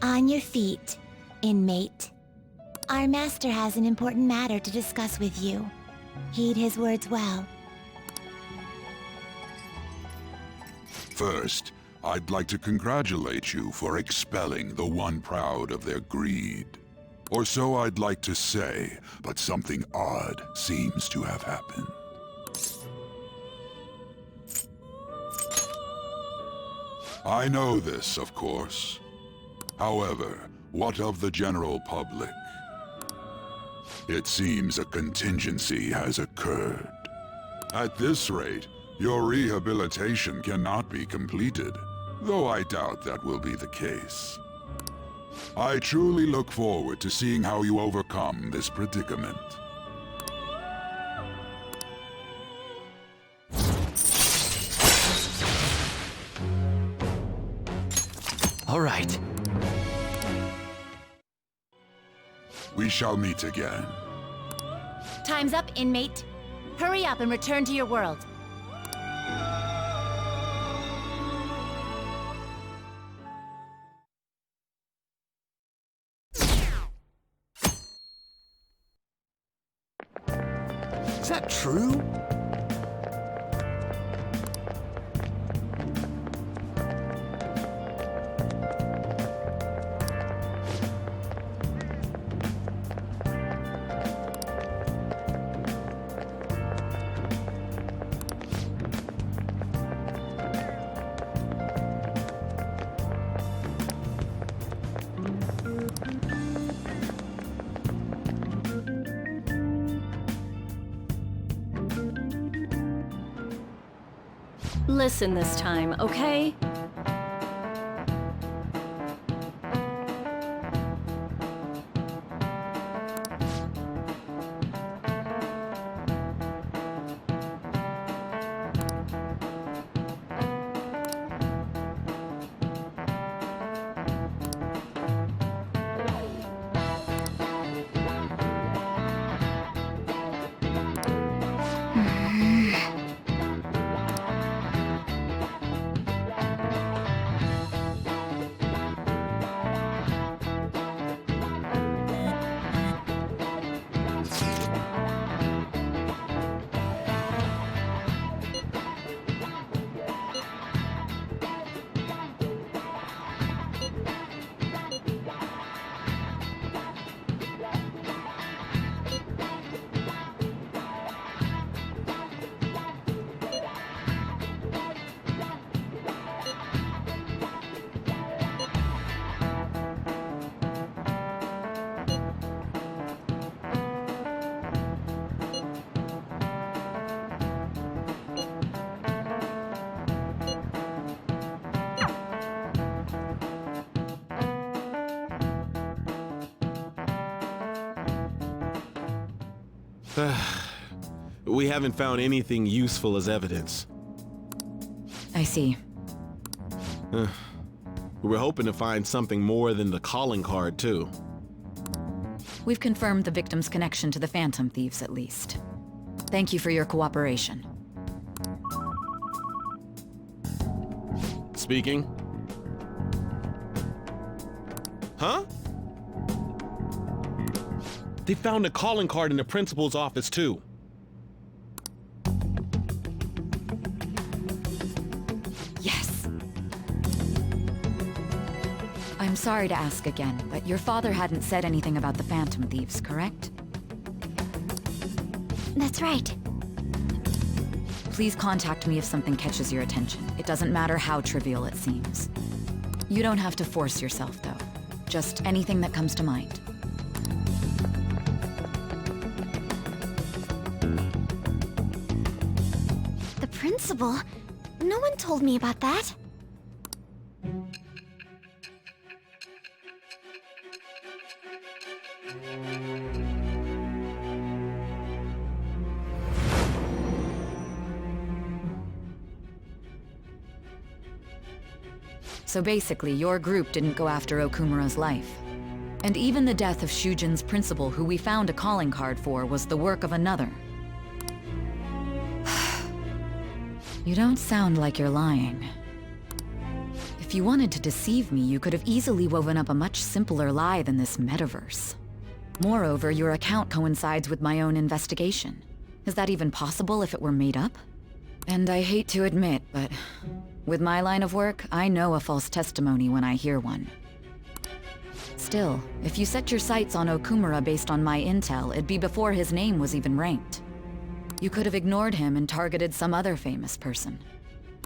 On your feet, inmate. Our master has an important matter to discuss with you. Heed his words well. First, I'd like to congratulate you for expelling the one proud of their greed. Or so I'd like to say, but something odd seems to have happened. I know this, of course. However, what of the general public? It seems a contingency has occurred. At this rate, your rehabilitation cannot be completed, though I doubt that will be the case. I truly look forward to seeing how you overcome this predicament. All right. We shall meet again. Time's up, inmate. Hurry up and return to your world. Is that true? Listen this time, okay? We haven't found anything useful as evidence. I see. We were hoping to find something more than the calling card, too. We've confirmed the victim's connection to the Phantom Thieves, at least. Thank you for your cooperation. Speaking? Huh? They found a calling card in the principal's office, too. Yes. I'm sorry to ask again, but your father hadn't said anything about the Phantom Thieves, correct? That's right. Please contact me if something catches your attention. It doesn't matter how trivial it seems. You don't have to force yourself, though. Just anything that comes to mind. The principal? No one told me about that. So basically, your group didn't go after Okumura's life. And even the death of Shujin's principal, who we found a calling card for, was the work of another. You don't sound like you're lying. If you wanted to deceive me, you could have easily woven up a much simpler lie than this metaverse. Moreover, your account coincides with my own investigation. Is that even possible if it were made up? And I hate to admit, but with my line of work, I know a false testimony when I hear one. Still, if you set your sights on Okumura based on my intel, it'd be before his name was even ranked. You could have ignored him and targeted some other famous person.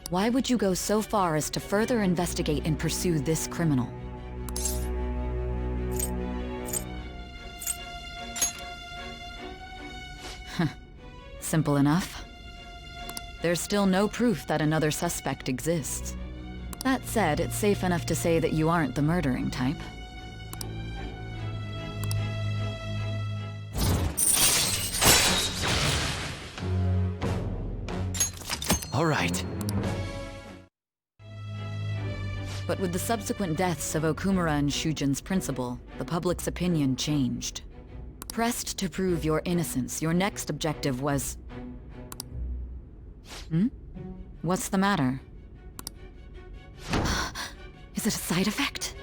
Why would you go so far as to further investigate and pursue this criminal? Simple enough. There's still no proof that another suspect exists. That said, it's safe enough to say that you aren't the murdering type. All right. But with the subsequent deaths of Okumura and Shujin's principal, the public's opinion changed. Pressed to prove your innocence, your next objective was... What's the matter? Is it a side effect?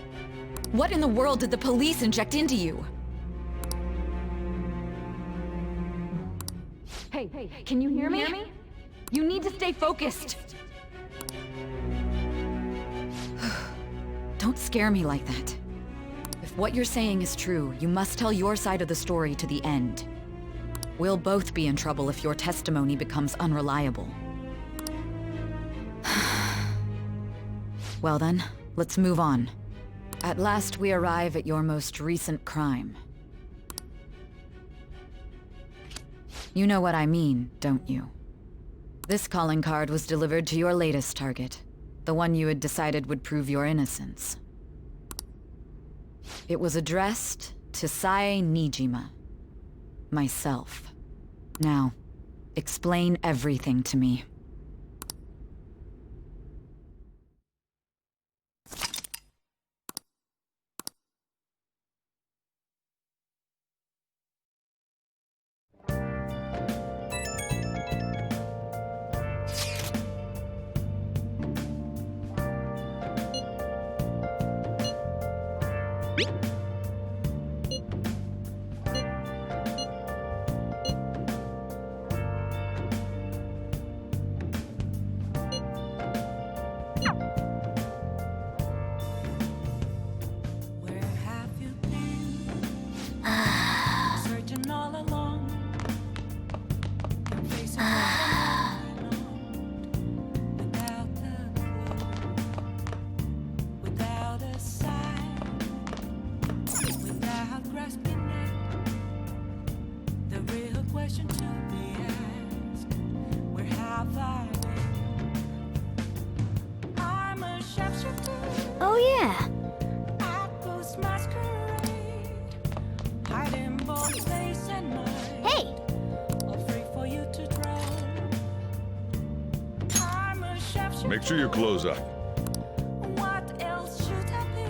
What in the world did the police inject into you? Hey, can you hear me? You need to stay focused! Don't scare me like that. If what you're saying is true, you must tell your side of the story to the end. We'll both be in trouble if your testimony becomes unreliable. Well then, let's move on. At last we arrive at your most recent crime. You know what I mean, don't you? This calling card was delivered to your latest target, the one you had decided would prove your innocence. It was addressed to Sae Nijima, myself. Now, explain everything to me. Oh yeah. Hey! Make sure you close up. What else should I be?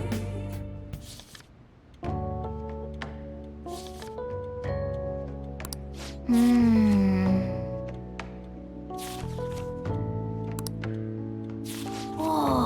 Whoa.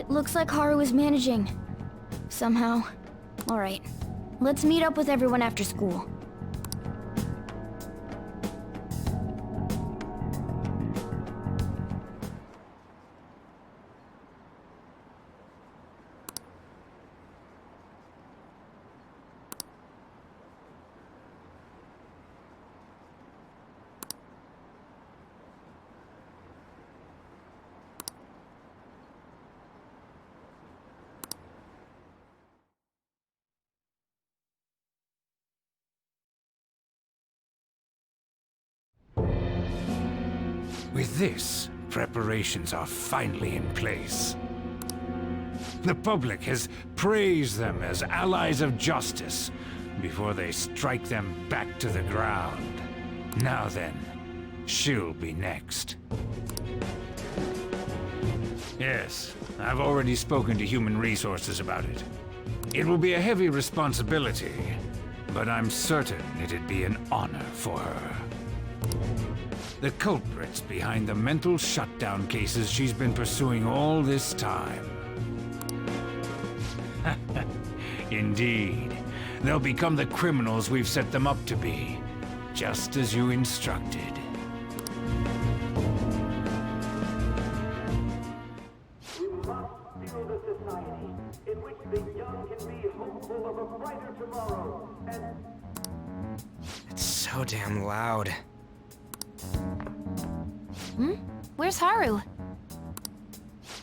It looks like Haru is managing. Somehow. Alright. Let's meet up with everyone after school. With this, preparations are finally in place. The public has praised them as allies of justice before they strike them back to the ground. Now then, she'll be next. Yes, I've already spoken to Human Resources about it. It will be a heavy responsibility, but I'm certain it'd be an honor for her. The culprits behind the mental shutdown cases she's been pursuing all this time. Indeed, they'll become the criminals we've set them up to be, just as you instructed. We must build a society in which the young can be hopeful of a brighter tomorrow, and It's so damn loud. Where's Haru?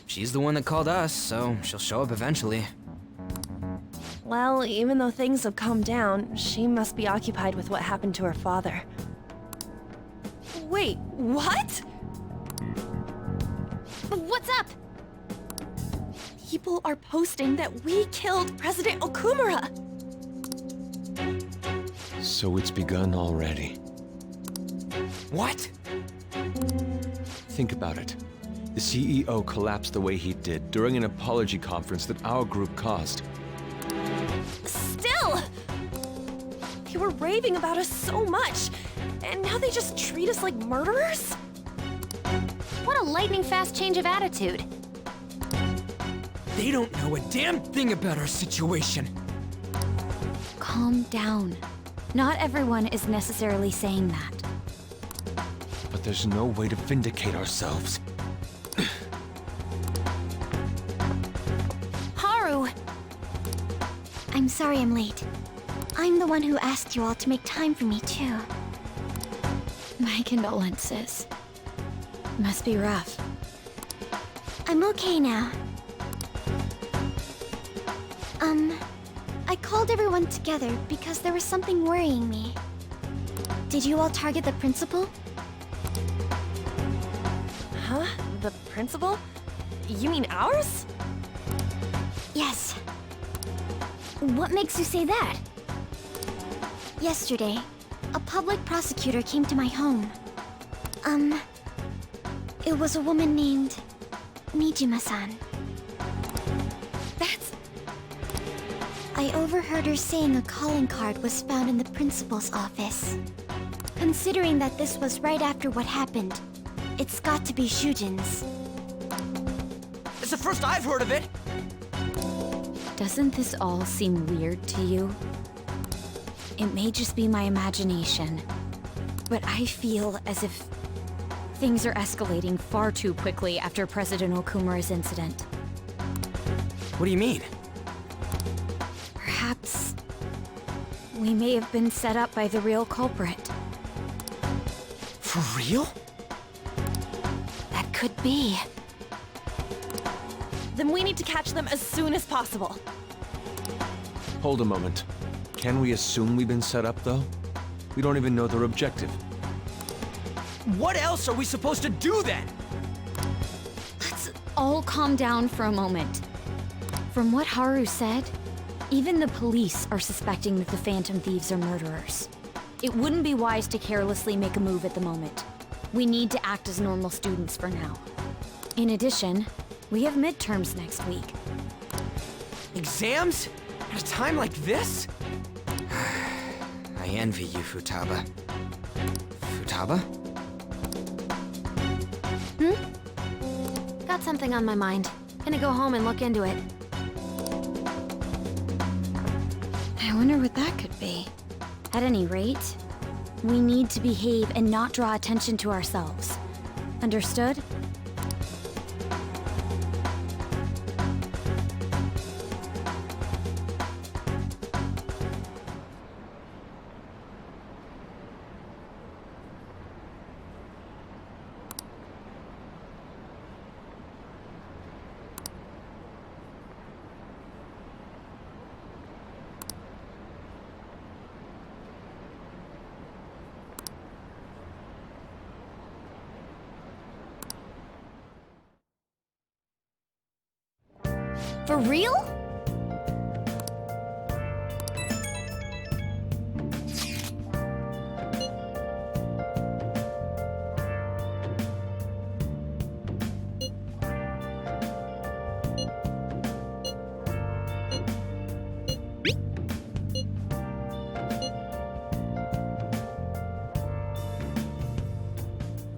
She's the one that called us, so she'll show up eventually. Well, even though things have calmed down, she must be occupied with what happened to her father. Wait, what? What's up? People are posting that we killed President Okumura! So it's begun already. What? Think about it. The CEO collapsed the way he did during an apology conference that our group caused. Still! They were raving about us so much, and now they just treat us like murderers? What a lightning-fast change of attitude. They don't know a damn thing about our situation. Calm down. Not everyone is necessarily saying that. But there's no way to vindicate ourselves. Haru! I'm sorry I'm late. I'm the one who asked you all to make time for me, too. My condolences. Must be rough. I'm okay now. I called everyone together because there was something worrying me. Did you all target the principal? Huh? The principal? You mean ours? Yes. What makes you say that? Yesterday, a public prosecutor came to my home. It was a woman named Nijima-san. That's... I overheard her saying a calling card was found in the principal's office. Considering that this was right after what happened, it's got to be Shujin's. It's the first I've heard of it. Doesn't this all seem weird to you? It may just be my imagination, but I feel as if things are escalating far too quickly after President Okumura's incident. What do you mean? Perhaps we may have been set up by the real culprit. For real? That could be. Then we need to catch them as soon as possible. Hold a moment. Can we assume we've been set up, though? We don't even know their objective. What else are we supposed to do then? Let's all calm down for a moment. From what Haru said, even the police are suspecting that the Phantom Thieves are murderers. It wouldn't be wise to carelessly make a move at the moment. We need to act as normal students for now. In addition, we have midterms next week. Exams? At a time like this? I envy you, Futaba. Futaba? Got something on my mind. Gonna go home and look into it. I wonder what that could be. At any rate, we need to behave and not draw attention to ourselves. Understood? For real?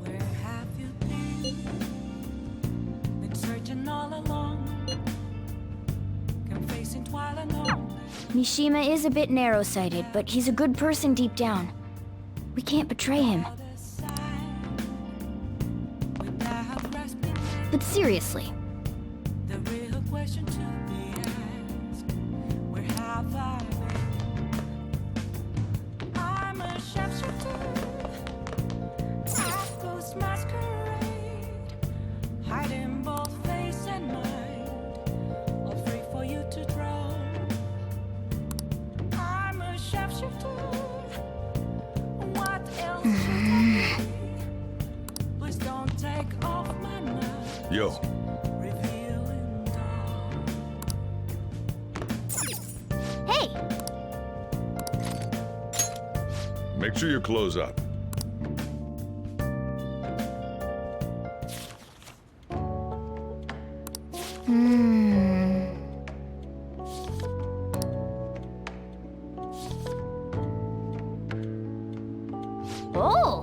Where have you been? Been searching all along. Confessing while alone. Mishima is a bit narrow-sighted, but he's a good person deep down. We can't betray him. But seriously, The real question to be asked, where have I been? I'm a sharpshooter, half ghost masquerade, hiding both face and mind, all free for you to draw. I'm a sharpshooter, what else should I be? Please don't take off my mask. Yo. hey! Make sure you close up. Oh!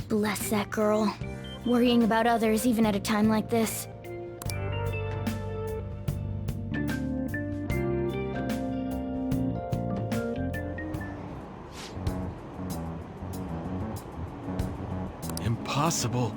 Bless that girl. Worrying about others even at a time like this. Impossible.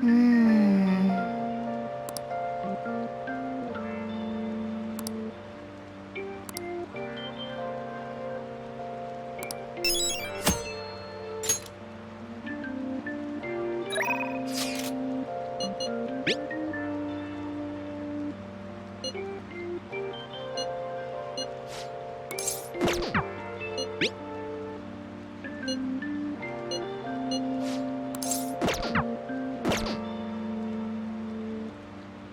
Hmm.